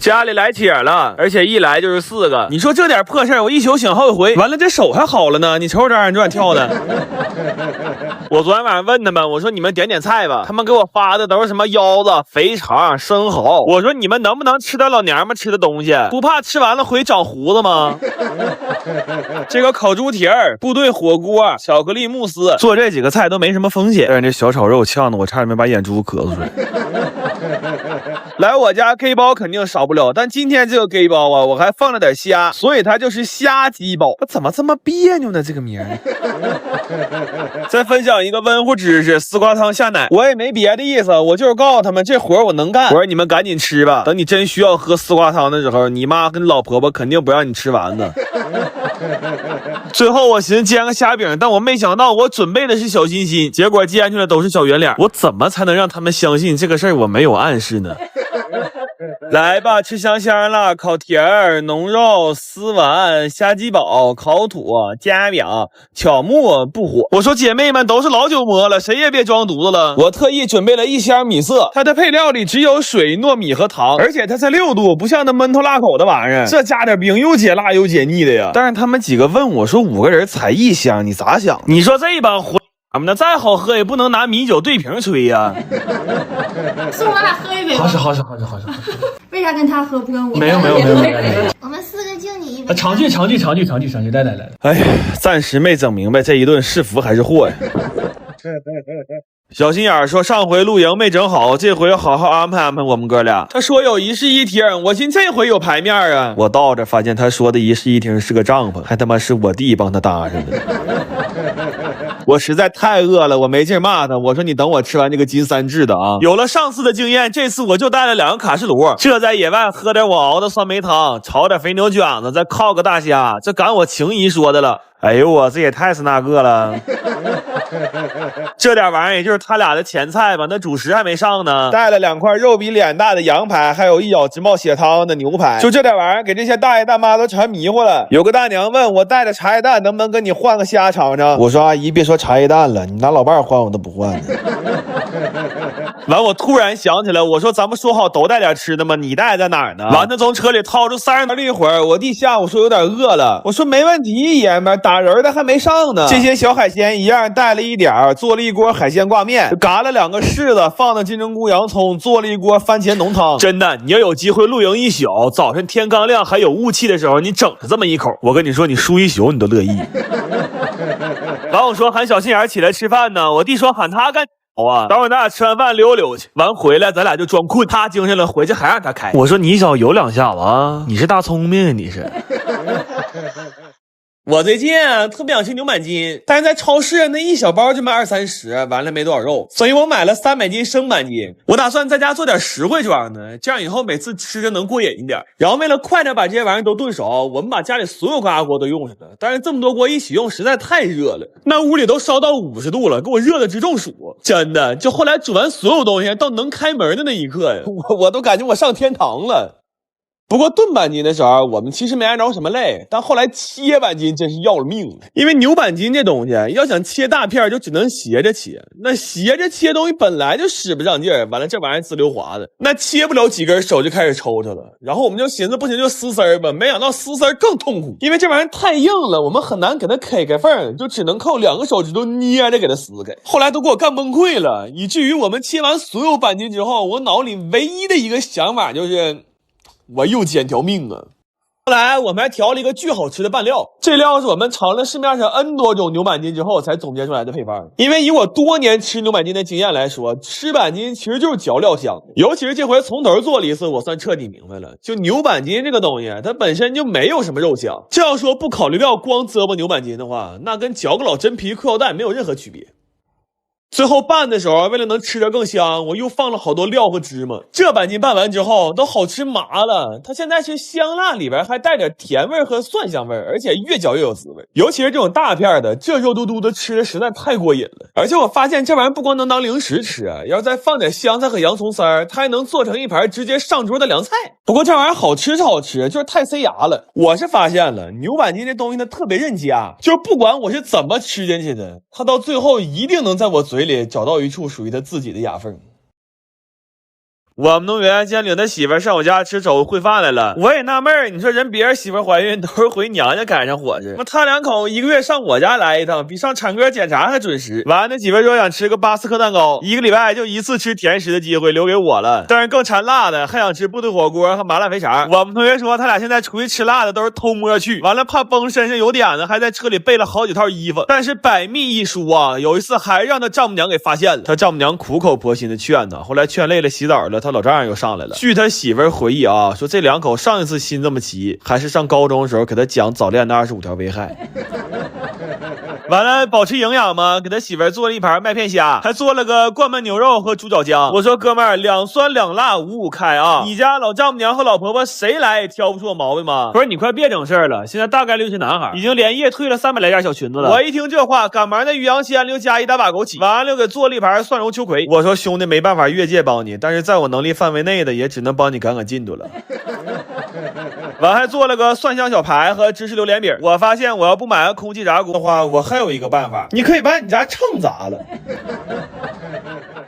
家里来帖了，而且一来就是4个。你说这点破事儿，我一宿醒好几回，完了这手还好了呢。你瞅瞅这二人转跳的。我昨天晚上问他们，我说你们点菜吧，他们给我发的都是什么腰子、肥肠、生蚝。我说你们能不能吃点老娘们吃的东西？不怕吃完了回长胡子吗？这个烤猪蹄儿、部队火锅、巧克力慕斯，做这几个菜都没什么风险，但是这小炒肉呛的我差点没把眼珠咳嗽出来。来我家 K 包肯定少不了，但今天这个 K 包啊，我还放了点虾，所以它就是虾鸡包。怎么这么别扭呢？这个名儿。再分享一个温乎知识：丝瓜汤下奶。我也没别的意思，我就是告诉他们这活我能干。我说你们赶紧吃吧，等你真需要喝丝瓜汤的时候，你妈跟老婆婆肯定不让你吃完的。最后我寻思煎个虾饼，但我没想到我准备的是小心心，结果煎出来都是小圆脸。我怎么才能让他们相信这个事儿我没有暗示呢？来吧，吃香香了，烤蹄儿、浓肉、丝丸、虾鸡煲、烤土、夹饼、巧木不火。我说姐妹们都是老酒魔了，谁也别装犊子了。我特意准备了1箱米色，它的配料里只有水、糯米和糖，而且它才6度，不像那闷头辣口的玩意儿，这加点冰又解辣又解腻的呀。但是他们几个问我说5个人才1箱，你咋想？你说这帮混咱们的再好喝也不能拿米酒对瓶吹呀。送我俩喝一杯吧。好。为啥跟他喝不跟我？没有。我们4个敬你一杯。长句，来。哎，暂时没整明白这一顿是福还是祸呀。小心眼说上回露营没整好，这回好好安排我们哥俩。他说有一室一厅，我寻这回有排面啊。我到这发现他说的一室一厅是个帐篷，还他妈是我弟帮他搭上的。我实在太饿了，我没劲骂他。我说你等我吃完这个金三制的啊。有了上次的经验，这次我就带了2个卡式炉，这在野外喝点我熬的酸梅汤，炒点肥牛卷子，再烤个大虾，这赶我情谊说的了。哎呦我这也太是那个了。这点玩意儿也就是他俩的前菜吧，那主食还没上呢。带了2块肉比脸大的羊排，还有一咬直冒血汤的牛排。就这点玩意儿给这些大爷大妈都馋迷糊了。有个大娘问我带着茶叶蛋能不能跟你换个虾尝尝，我说阿姨别说茶叶蛋了，你拿老伴换我都不换。完我突然想起来，我说咱们说好都带点吃的吗？你带在哪儿呢？完他从车里掏出3了一会儿，我弟下午说有点饿了，我说没问题爷们，打人的还没上呢。这些小海鲜一样带了一点，做了一锅海鲜挂面，嘎了2个柿子，放了金针菇洋葱，做了一锅番茄浓汤。真的，你要有机会露营一宿，早晨天刚亮还有雾气的时候，你整上这么一口，我跟你说你输一宿你都乐意。完我说喊小心眼起来吃饭呢，我弟说喊他干好啊，等会咱俩吃完饭溜溜去，完回来咱俩就装困，他精神了回去还让他开。我说你少游2下子啊，你是大聪明啊你是。我最近特别想吃牛满筋，但是在超市那一小包就卖20-30，完了没多少肉，所以我买了300斤生满筋。我打算在家做点实惠装的，这样以后每次吃着能过瘾一点。然后为了快点把这些玩意儿都炖熟，我们把家里所有高压锅都用上了，但是这么多锅一起用实在太热了，那屋里都烧到50度了，给我热的直中暑。真的，就后来煮完所有东西到能开门的那一刻呀，我都感觉我上天堂了。不过炖板筋的时候，我们其实没挨着什么累，但后来切板筋真是要了命了。因为牛板筋这东西要想切大片，就只能斜着切，那斜着切东西本来就使不上劲儿，完了这玩意儿滋溜滑的，那切不了几根手就开始抽抽了。然后我们就寻思不行就撕丝儿吧，没想到撕丝儿更痛苦，因为这玩意儿太硬了，我们很难给它开开缝，就只能靠2个手指头捏着给它撕开。后来都给我干崩溃了，以至于我们切完所有板筋之后，我脑里唯一的一个想法就是我又捡条命啊！后来我们还调了一个巨好吃的拌料，这料是我们尝了市面上 N 多种牛板筋之后才总结出来的配方。因为以我多年吃牛板筋的经验来说，吃板筋其实就是嚼料香，尤其是这回从头做了一次，我算彻底明白了，就牛板筋这个东西，它本身就没有什么肉香。这要说不考虑料光啧吧牛板筋的话，那跟嚼个老真皮裤腰带没有任何区别。最后拌的时候，为了能吃得更香，我又放了好多料和芝麻。这板筋拌完之后都好吃麻了，它现在是香辣里边还带点甜味和蒜香味，而且越嚼越有滋味。尤其是这种大片的，这肉嘟嘟的吃的实在太过瘾了。而且我发现这玩意儿不光能当零食吃啊，要是再放点香菜和洋葱丝儿，它还能做成一盘直接上桌的凉菜。不过这玩意儿好吃是好吃，就是太塞牙了。我是发现了牛板筋这东西它特别认家，就是不管我是怎么吃进去的，它到最后一定能在我嘴里找到一处属于他自己的牙缝。我们同学今天领他媳妇上我家吃粥烩饭来了，我也纳闷儿，你说人别人媳妇怀孕都是回娘家赶上伙食，那他两口1个月上我家来一趟，比上产科检查还准时。完了，媳妇说想吃个巴斯克蛋糕，1个礼拜就1次吃甜食的机会留给我了，但是更馋辣的，还想吃部队火锅和麻辣肥肠。我们同学说他俩现在出去吃辣的都是偷摸去，完了怕崩身上有点子，还在车里备了好几套衣服。但是百密一疏啊，有一次还让他丈母娘给发现了，他丈母娘苦口婆心的劝他，后来劝累了洗澡了，他老丈人又上来了。据他媳妇儿回忆啊，说这两口上一次心这么齐，还是上高中的时候给他讲早恋的25条危害。完了，保持营养嘛，给他媳妇儿做了一盘麦片虾，还做了个灌焖牛肉和猪脚姜。我说哥们儿，2酸2辣5五开啊！你家老丈母娘和老婆婆谁来也挑不出我毛病吗？不是你快别整事儿了，现在大概率是男孩，已经连夜退了300来件小裙子了。我一听这话，赶忙在鱼阳鲜里又加一大把枸杞，完了给做了一盘蒜蓉秋葵。我说兄弟没办法越界帮你，但是在我能力范围内的也只能帮你赶进度了。完还做了个蒜香小排和芝士榴莲饼。我发现我要不买个空气炸锅的话，我还有一个办法，你可以把你家秤砸了。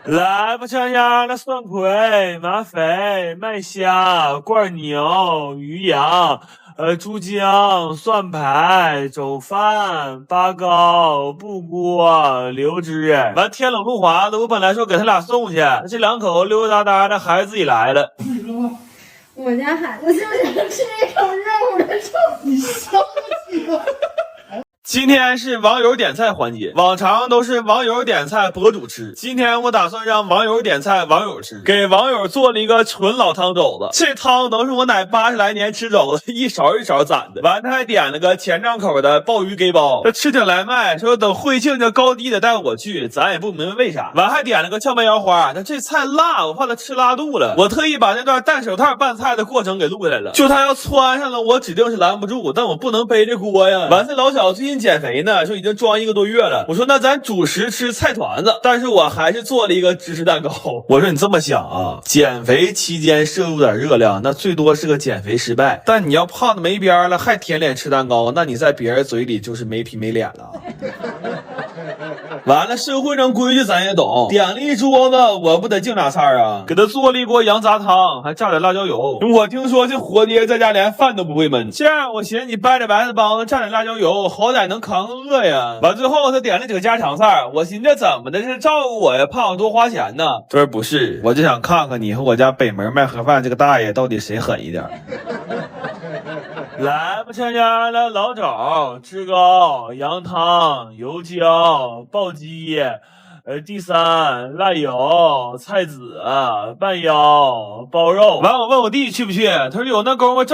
来吧，尝尝那蒜葵、麻肥、麦虾、罐牛、鱼羊、猪姜、蒜排、肘饭、八糕、布锅、流汁。完天冷路滑的，我本来说给他俩送去，这两口溜溜达达的，孩子自己来了。我家孩子就想吃一口肉的臭，你消气吧。今天是网友点菜环节，往常都是网友点菜博主吃，今天我打算让网友点菜网友吃，给网友做了一个纯老汤肘子，这汤都是我奶80来年吃肘子一勺一勺攒的。完他还点了个前账口的鲍鱼给包，他吃挺来卖，说等会庆这高低得带我去，咱也不明白为啥。完还点了个荞麦腰花，他这菜辣，我怕他吃拉肚了，我特意把那段戴手套拌菜的过程给录下来了，就他要窜上了，我指定是拦不住，但我不能背这锅呀。完这老小子最近减肥呢，说已经装1个多月了。我说那咱主食吃菜团子，但是我还是做了一个芝士蛋糕。我说你这么想啊，减肥期间摄入点热量，那最多是个减肥失败。但你要胖的没边了，还舔脸吃蛋糕，那你在别人嘴里就是没皮没脸了。完了，社会上规矩咱也懂，点了一桌子，我不得净拿菜啊？给他做了一锅羊杂汤，还炸点辣椒油。我听说这活爹在家连饭都不会焖，这样我寻思你掰着白菜帮子蘸点辣椒油，好歹能扛个饿呀。完最后他点了几个家常菜，我寻思怎么的是照顾我呀，怕我多花钱呢？他说不是，我就想看看你和我家北门卖盒饭这个大爷到底谁狠一点。来吧，参加了老枣、炙糕、羊汤、油椒、爆鸡，第3辣油、菜籽、半腰、包肉。完我问我弟去不去，他说有那功夫。